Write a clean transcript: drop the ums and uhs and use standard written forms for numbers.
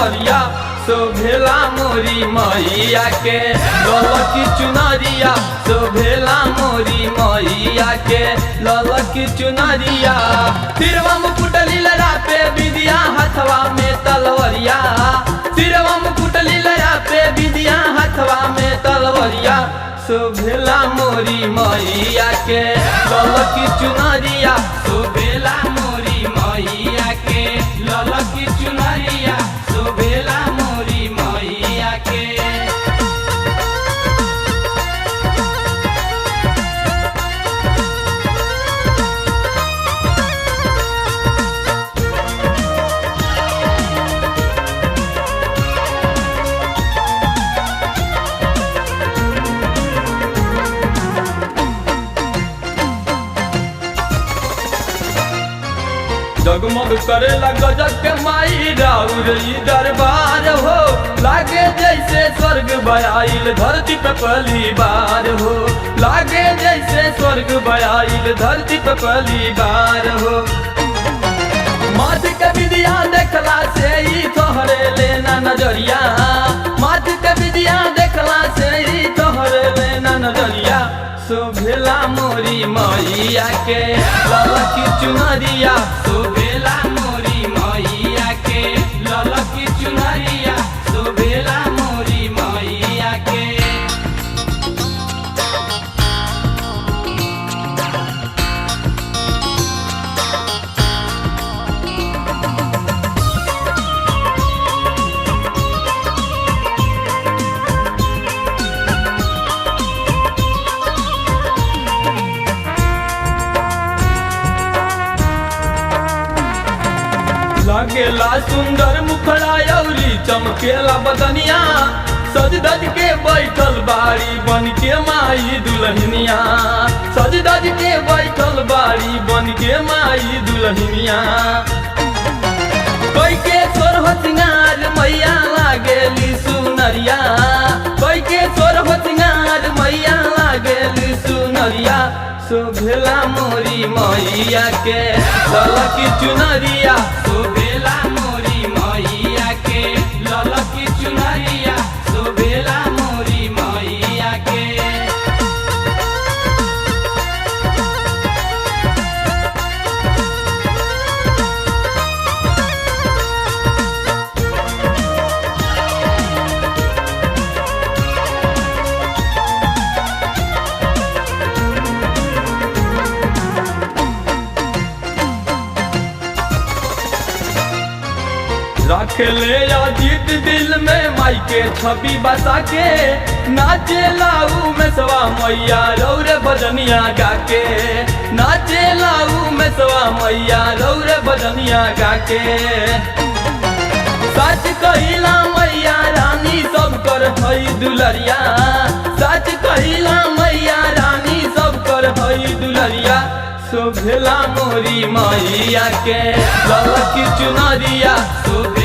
तलवरिया शोभेला मोरी मैया के ललकी चुनरिया शोभेला मोरी मैया के ललकी चुनरिया सिरवा मुकुट लीलरा पे विद्या हथवा में तलवरिया सिरवा मुकुट लीलरा पे विद्या हथवा में तलवरिया शोभेला मोरी मैया के ललकी चुनरिया शोभेला मोरी मैया के ललकी चुनरिया शोभेला मोरी मैया के। जगमग करेला गजब के माई राउर दरबार हो लागे जैसे स्वर्ग बयाइल धरती पे पहली बार हो लागे जैसे स्वर्ग बयाइल धरती पे पहली बार हो माथ के विद्या देखला से ही तोहरे लेना नजरिया माथ के विद्या देखला से ही तोहरे लेना नजरिया शोभेला मोरी मैया के ललकी चुनरिया शोभेला मोरी मैया के ललकी चुनरिया शोभेला मोरी मैया के। लागेला सुंदर मुखड़ा यौरी चमकेला बदनिया सज धज के बैठल बाड़ी बन के माई दुल्हनिया सज धज के बैठल बाड़ी बन के माई दुल्हनिया कोई के सोर हो सिंगार मैया लागेली सुनरिया कोई के सोर हो सिंगार मैया लागेली सुनरिया शोभेला मोरी मैया के ललकी चुनरिया शोभेला मोरी मैया के ललकी चुनरिया शोभेला मोरी मैया के। रखे ले अजीत दिल में माई के छवि बसा के नाचे लाऊ में सवा मैया रौरे भजनिया गा के नाचे लाऊ में सवा मैया रौरे भजनिया गा के सच कहिला मैया रानी सब कर हई दुलरिया सच कहिला मैया रानी सब कर हई दुलरिया शोभेला मोरी मैया के ललकी चुनरिया शोभे